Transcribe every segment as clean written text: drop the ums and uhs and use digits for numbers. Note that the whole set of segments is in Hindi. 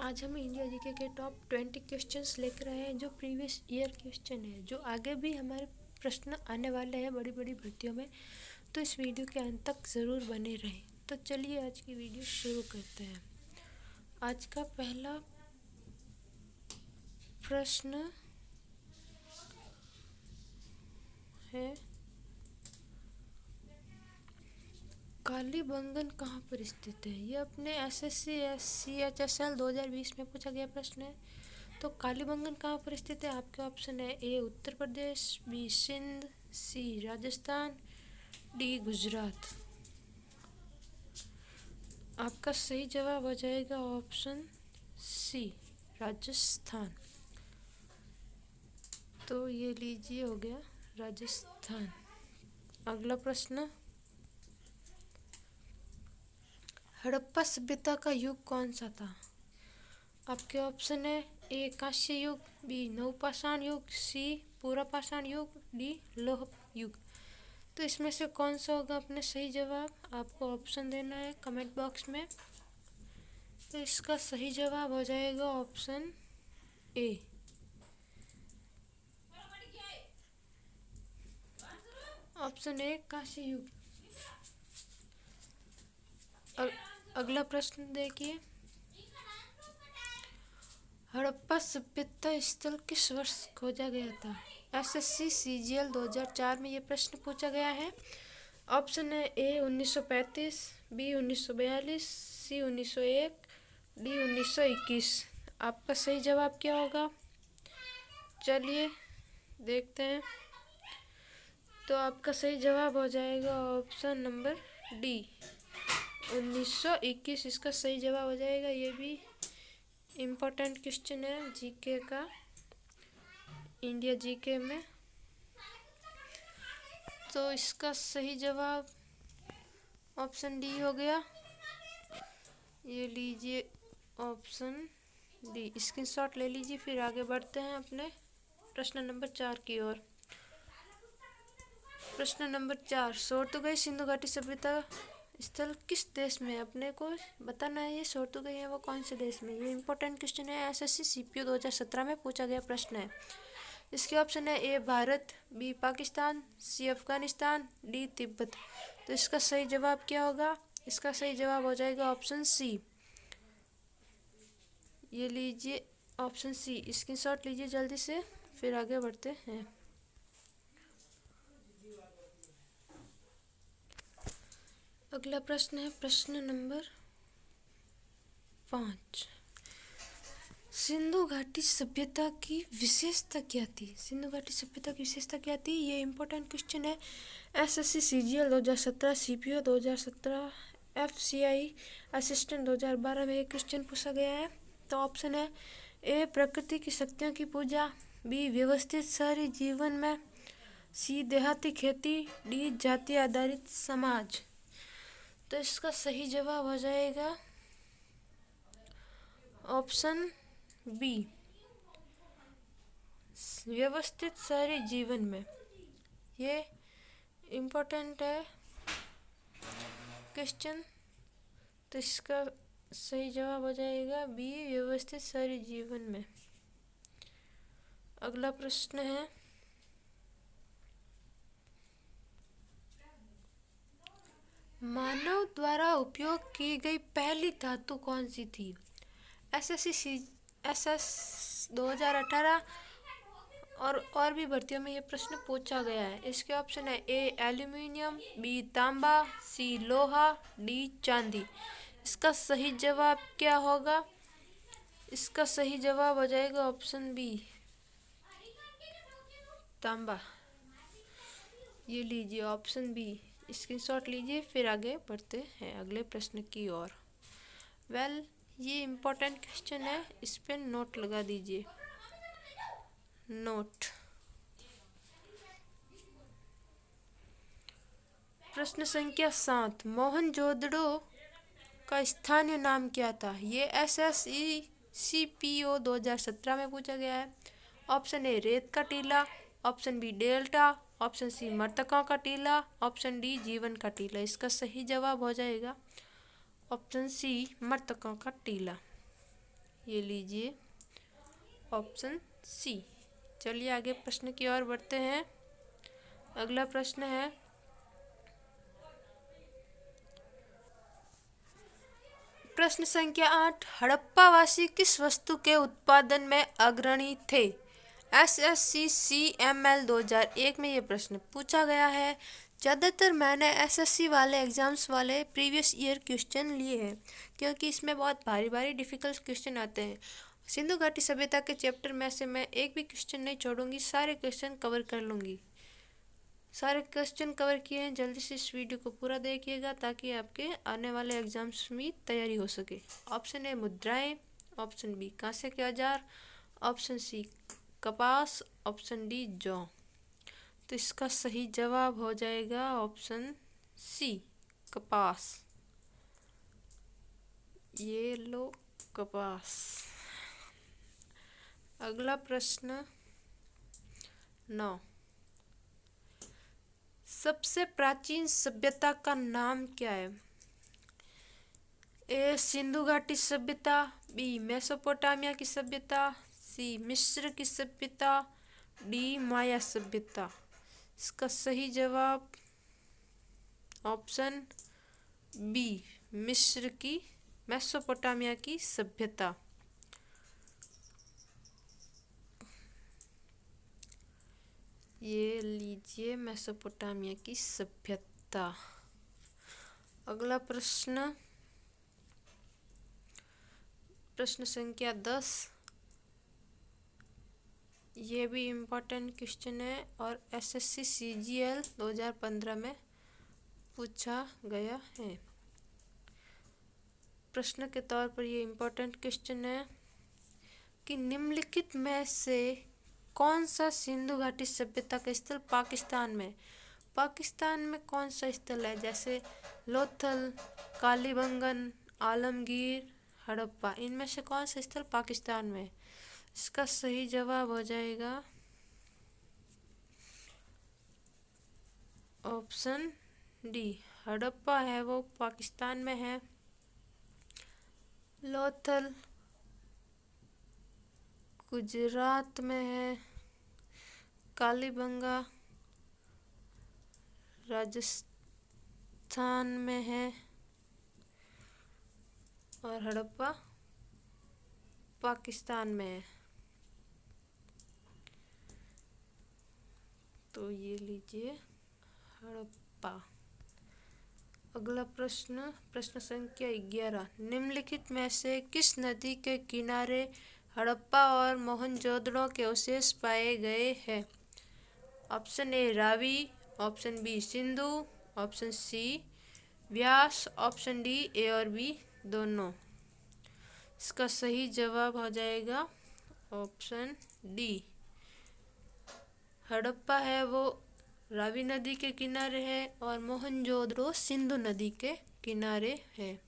आज हम इंडिया जीके के टॉप 20 क्वेश्चंस लेकर आए हैं जो प्रीवियस ईयर क्वेश्चन है, जो आगे भी हमारे प्रश्न आने वाले हैं बड़ी बड़ी भर्तियों में। तो इस वीडियो के अंत तक ज़रूर बने रहें। तो चलिए आज की वीडियो शुरू करते हैं। आज का पहला प्रश्न है, कालीबंगन कहाँ पर स्थित है? ये अपने एसएससी CHSL 2020 में पूछा गया प्रश्न है। तो कालीबंगन कहाँ पर स्थित है? आपके ऑप्शन है ए उत्तर प्रदेश, बी सिंध, सी राजस्थान, डी गुजरात। आपका सही जवाब हो जाएगा ऑप्शन सी राजस्थान। तो ये लीजिए, हो गया राजस्थान। अगला प्रश्न, हड़प्पा सभ्यता का युग कौन सा था? आपके ऑप्शन है ए कांस्य युग, बी नवपाषाण युग, सी पुरापाषाण युग, डी लौह युग। तो इसमें से कौन सा होगा अपने सही जवाब? आपको ऑप्शन देना है कमेंट बॉक्स में। तो इसका सही जवाब हो जाएगा ऑप्शन ए कांस्य युग। अगला प्रश्न देखिए, हड़प्पा सभ्यता स्थल किस वर्ष खोजा गया था? एसएससी CGL 2004 में ये प्रश्न पूछा गया है। ऑप्शन है ए 1935, बी 1942, सी 1901, डी 1921। आपका सही जवाब क्या होगा? चलिए देखते हैं। तो आपका सही जवाब हो जाएगा ऑप्शन नंबर डी 1921। इसका सही जवाब हो जाएगा। ये भी इम्पोर्टेंट क्वेश्चन है जीके का, इंडिया जीके में। तो इसका सही जवाब ऑप्शन डी हो गया। ये लीजिए ऑप्शन डी, स्क्रीनशॉट ले लीजिए। फिर आगे बढ़ते हैं अपने प्रश्न नंबर 4 की ओर। प्रश्न नंबर 4, सोर्तुगई सिंधु घाटी सभ्यता स्थल किस देश में? अपने को बताना है ये सोर्तुगई है वो कौन से देश में। ये इंपॉर्टेंट क्वेश्चन है, एसएससी CPO 2017 में पूछा गया प्रश्न है। इसके ऑप्शन है ए भारत, बी पाकिस्तान, सी अफगानिस्तान, डी तिब्बत। तो इसका सही जवाब क्या होगा? इसका सही जवाब हो जाएगा ऑप्शन सी। ये लीजिए ऑप्शन सी, स्क्रीनशॉट लीजिए जल्दी से। फिर आगे बढ़ते हैं। अगला प्रश्न है प्रश्न नंबर 5, सिंधु घाटी सभ्यता की विशेषता क्या थी? सिंधु घाटी सभ्यता की विशेषता क्या थी? ये इंपॉर्टेंट क्वेश्चन है, SSC CGL 2017, CPO 2017, FCI assistant 2012 में एक क्वेश्चन पूछा गया है। तो ऑप्शन है ए प्रकृति की शक्तियों की पूजा, बी व्यवस्थित शहरी जीवन में, सी देहाती खेती, डी जाति आधारित समाज। तो इसका सही जवाब हो जाएगा ऑप्शन बी व्यवस्थित शहरी जीवन में। ये इम्पोर्टेंट है क्वेश्चन। तो इसका सही जवाब हो जाएगा बी व्यवस्थित शहरी जीवन में। अगला प्रश्न है, मानव द्वारा उपयोग की गई पहली धातु कौन सी थी? एसएससी SS 2018 और भी भर्तियों में ये प्रश्न पूछा गया है। इसके ऑप्शन है ए एल्यूमिनियम, बी तांबा, सी लोहा, डी चांदी। इसका सही जवाब क्या होगा? इसका सही जवाब हो जाएगा ऑप्शन बी तांबा। ये लीजिए ऑप्शन बी, स्क्रीनशॉट लीजिए। फिर आगे बढ़ते हैं अगले प्रश्न की ओर। ये इम्पोर्टेंट क्वेश्चन है, इस पर नोट लगा दीजिए, नोट। प्रश्न संख्या 7, मोहनजोदड़ो का स्थानीय नाम क्या था? ये एसएससी CPO 2017 में पूछा गया है। ऑप्शन ए रेत का टीला, option B delta, option C मृतकों का टीला, ऑप्शन डी जीवन का टीला। इसका सही जवाब हो जाएगा ऑप्शन सी मृतकों का टीला। ये लीजिए ऑप्शन सी। चलिए आगे प्रश्न की ओर बढ़ते हैं। अगला प्रश्न है, प्रश्न संख्या 8, हड़प्पावासी किस वस्तु के उत्पादन में अग्रणी थे? एसएससी CML 2001 में ये प्रश्न पूछा गया है। ज़्यादातर मैंने एसएससी वाले एग्जाम्स वाले प्रीवियस ईयर क्वेश्चन लिए हैं, क्योंकि इसमें बहुत भारी भारी डिफिकल्ट क्वेश्चन आते हैं। सिंधु घाटी सभ्यता के चैप्टर में से मैं एक भी क्वेश्चन नहीं छोड़ूंगी, सारे क्वेश्चन कवर कर लूँगी। सारे क्वेश्चन कवर किए हैं। जल्दी से इस वीडियो को पूरा देखिएगा ताकि आपके आने वाले एग्जाम्स में तैयारी हो सके। ऑप्शन ए मुद्राएं, ऑप्शन बी कांसे के औजार, ऑप्शन सी कपास, ऑप्शन डी जौ। तो इसका सही जवाब हो जाएगा ऑप्शन सी कपास। ये लो कपास। अगला प्रश्न 9, सबसे प्राचीन सभ्यता का नाम क्या है? ए सिंधु घाटी सभ्यता, बी मेसोपोटामिया की सभ्यता, सी मिस्र की सभ्यता, डी माया सभ्यता। इसका सही जवाब ऑप्शन बी मिस्र की मेसोपोटामिया की सभ्यता। ये लीजिए मेसोपोटामिया की सभ्यता। अगला प्रश्न, प्रश्न संख्या 10, ये भी इम्पोर्टेंट क्वेश्चन है और एसएससी CGL 2015 में पूछा गया है। प्रश्न के तौर पर ये इम्पोर्टेंट क्वेश्चन है कि निम्नलिखित में से कौन सा सिंधु घाटी सभ्यता का स्थल पाकिस्तान में? पाकिस्तान में कौन सा स्थल है? जैसे लोथल, कालीबंगन, आलमगीर, हड़प्पा, इनमें से कौन सा स्थल पाकिस्तान में? इसका सही जवाब हो जाएगा ऑप्शन डी हड़प्पा है वो पाकिस्तान में है। लोथल गुजरात में है, कालीबंगा राजस्थान में है और हड़प्पा पाकिस्तान में है। तो ये लीजिए हड़प्पा। अगला प्रश्न, प्रश्न संख्या 11, निम्नलिखित में से किस नदी के किनारे हड़प्पा और मोहनजोदड़ो के अवशेष पाए गए हैं? Option A Ravi, option B Sindhu, option C Beas, option D A और बी दोनों। इसका सही जवाब हो जाएगा ऑप्शन डी हड़प्पा है वो रावी नदी के किनारे है और मोहनजोदड़ो सिंधु नदी के किनारे है।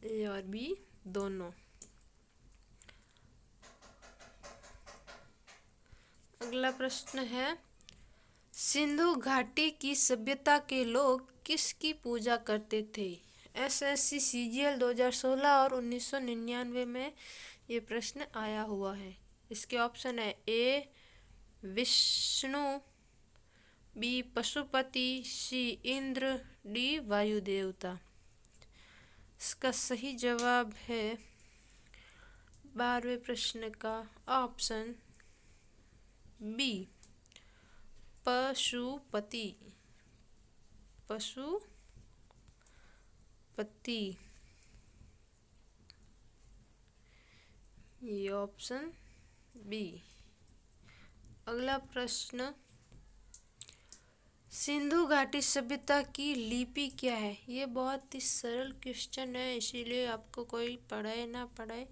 ए और बी दोनों। अगला प्रश्न है, सिंधु घाटी की सभ्यता के लोग किसकी पूजा करते थे? एसएससी CGL 2016 और 1999 में ये प्रश्न आया हुआ है। इसके ऑप्शन है ए विष्णु, बी पशुपति, सी इंद्र, डी वायु देवता। इसका सही जवाब है 12वें प्रश्न का ऑप्शन बी पशुपति। पशुपति। ये ऑप्शन बी। अगला प्रश्न, सिंधु घाटी सभ्यता की लिपि क्या है? ये बहुत ही सरल क्वेश्चन है, इसीलिए आपको कोई पढ़ाए ना पढ़ाए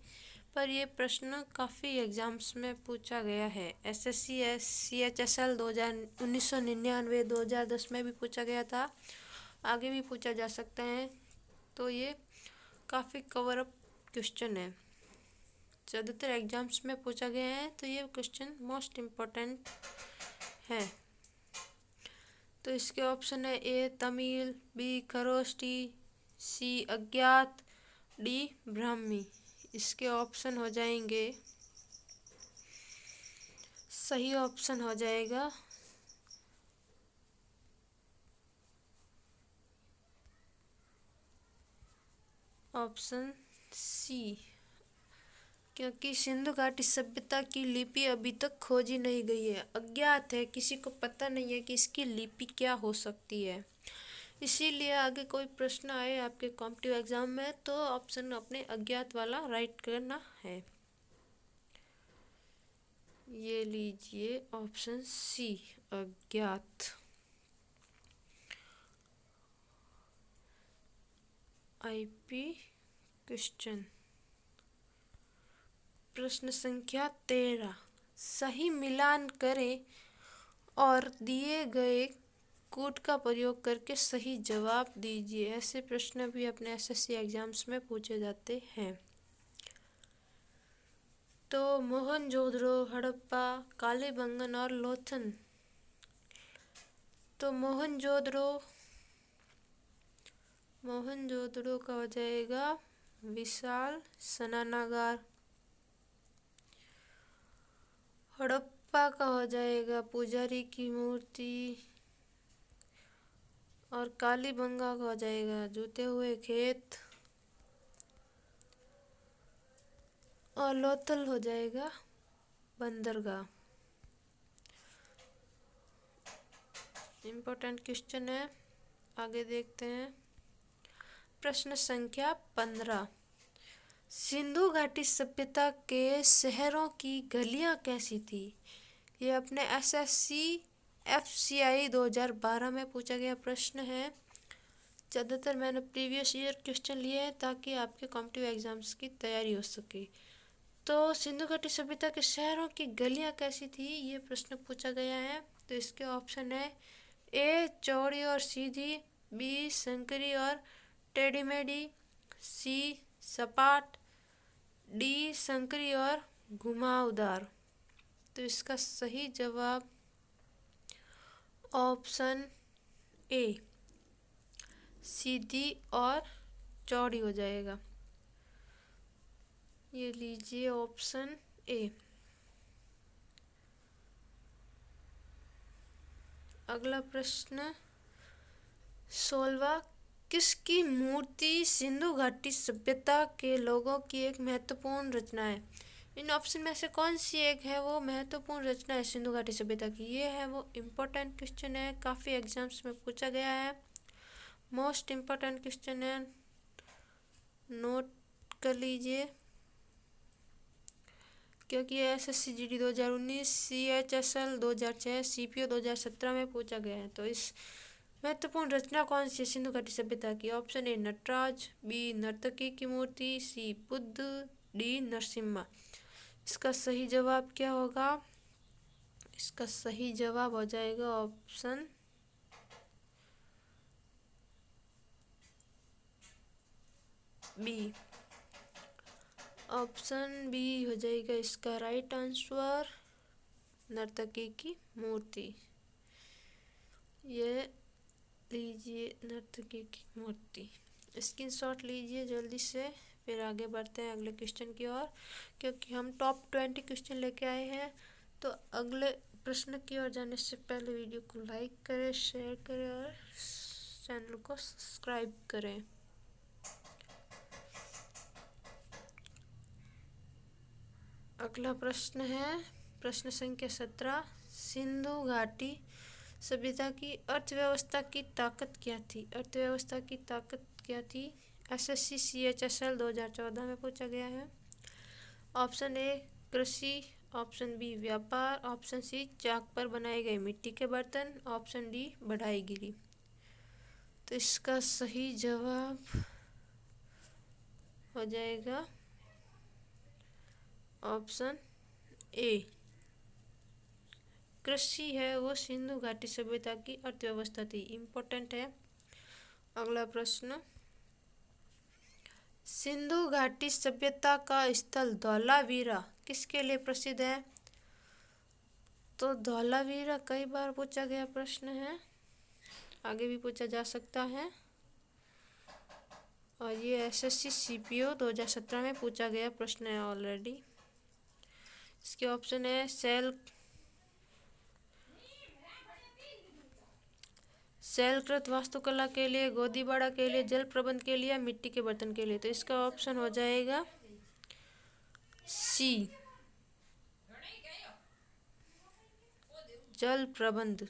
पर ये प्रश्न काफ़ी एग्जाम्स में पूछा गया है। एसएससी CHSL 1999 2010 में भी पूछा गया था, आगे भी पूछा जा सकता है। तो ये काफ़ी कवर अप क्वेश्चन है, ज़्यादातर एग्जाम्स में पूछा गया है, तो ये क्वेश्चन मोस्ट इम्पोर्टेंट है। तो इसके ऑप्शन है ए तमिल, बी खरोष्टी, सी अज्ञात, डी ब्राह्मी। इसके ऑप्शन हो जाएंगे, सही ऑप्शन हो जाएगा ऑप्शन सी, क्योंकि सिंधु घाटी सभ्यता की लिपि अभी तक खोजी नहीं गई है, अज्ञात है, किसी को पता नहीं है कि इसकी लिपि क्या हो सकती है। इसीलिए आगे कोई प्रश्न आए आपके कॉम्पिटिटिव एग्जाम में तो ऑप्शन अपने अज्ञात वाला राइट करना है। ये लीजिए ऑप्शन सी, अज्ञात। आईपी क्वेश्चन प्रश्न संख्या 13, सही मिलान करें और दिए गए कूट का प्रयोग करके सही जवाब दीजिए। ऐसे प्रश्न भी अपने एसएससी एग्जाम्स में पूछे जाते हैं। तो मोहनजोदड़ो, हड़प्पा, कालीबंगन और लोथल। तो मोहनजोदड़ो का हो जाएगा विशाल स्नानागार। हड़प्पा का हो जाएगा पुजारी की मूर्ति। और कालीबंगा का हो जाएगा जूते हुए खेत। और लोथल हो जाएगा बंदरगाह। इम्पोर्टेंट क्वेश्चन है, आगे देखते हैं। प्रश्न संख्या 15, सिंधु घाटी सभ्यता के शहरों की गलियां कैसी थी? ये अपने एसएससी एफसीआई 2012 में पूछा गया प्रश्न है। ज़्यादातर मैंने प्रीवियस ईयर क्वेश्चन लिए हैं ताकि आपके कॉम्पिटिटिव एग्जाम्स की तैयारी हो सके। तो सिंधु घाटी सभ्यता के शहरों की गलियां कैसी थी, ये प्रश्न पूछा गया है। तो इसके ऑप्शन है ए चौड़ी और सीधी, बी संकरी और टेढ़ी मेढ़ी, सी सपाट, डी संकरी और घुमावदार। तो इसका सही जवाब ऑप्शन ए सीधी और चौड़ी हो जाएगा। ये लीजिए ऑप्शन ए। अगला प्रश्न 16, किसकी मूर्ति सिंधु घाटी सभ्यता के लोगों की एक महत्वपूर्ण रचना है? इन ऑप्शन में से कौन सी एक है वो महत्वपूर्ण रचना है सिंधु घाटी सभ्यता की? ये है वो इम्पोर्टेंट क्वेश्चन है, काफ़ी एग्जाम्स में पूछा गया है, मोस्ट इम्पोर्टेंट क्वेश्चन है, नोट कर लीजिए। क्योंकि एसएससी जीडी 2019, सीएचएसएल 2006, सीपीओ 2017 में पूछा गया है। तो इस महत्वपूर्ण रचना कौन सी है सिंधु घाटी सभ्यता की? ऑप्शन ए नटराज, बी नर्तकी की मूर्ति, सी बुद्ध, डी नरसिम्हा। इसका सही जवाब क्या होगा? इसका सही जवाब हो जाएगा ऑप्शन बी। ऑप्शन बी हो जाएगा इसका राइट आंसर, नर्तकी की मूर्ति। ये लीजिए नर्तकी की मूर्ति, स्क्रीनशॉट लीजिए जल्दी से। फिर आगे बढ़ते हैं अगले क्वेश्चन की ओर, क्योंकि हम टॉप 20 क्वेश्चन लेके आए हैं। तो अगले प्रश्न की ओर जाने से पहले वीडियो को लाइक करें, शेयर करें और चैनल को सब्सक्राइब करें। अगला प्रश्न है प्रश्न संख्या 17, सिंधु घाटी सभ्यता की अर्थव्यवस्था की ताकत क्या थी? अर्थव्यवस्था की ताकत क्या थी? एसएससी सीएचएसएल 2014 में पूछा गया है। ऑप्शन ए कृषि, ऑप्शन बी व्यापार, ऑप्शन सी चाक पर बनाए गए मिट्टी के बर्तन, ऑप्शन डी बढ़ाईगिरी। तो इसका सही जवाब हो जाएगा ऑप्शन ए, कृषि है वो सिंधु घाटी सभ्यता की अर्थव्यवस्था थी। इम्पोर्टेंट है। अगला प्रश्न, सिंधु घाटी सभ्यता का स्थल धौलावीरा किसके लिए प्रसिद्ध है? तो धौलावीरा कई बार पूछा गया प्रश्न है, आगे भी पूछा जा सकता है। और ये एसएससी सीपीओ 2017 में पूछा गया प्रश्न है ऑलरेडी। इसके ऑप्शन है शैलकृत वास्तुकला के लिए, गोदीबाड़ा के लिए, जल प्रबंध के लिए या मिट्टी के बर्तन के लिए। तो इसका ऑप्शन हो जाएगा सी, जल प्रबंध।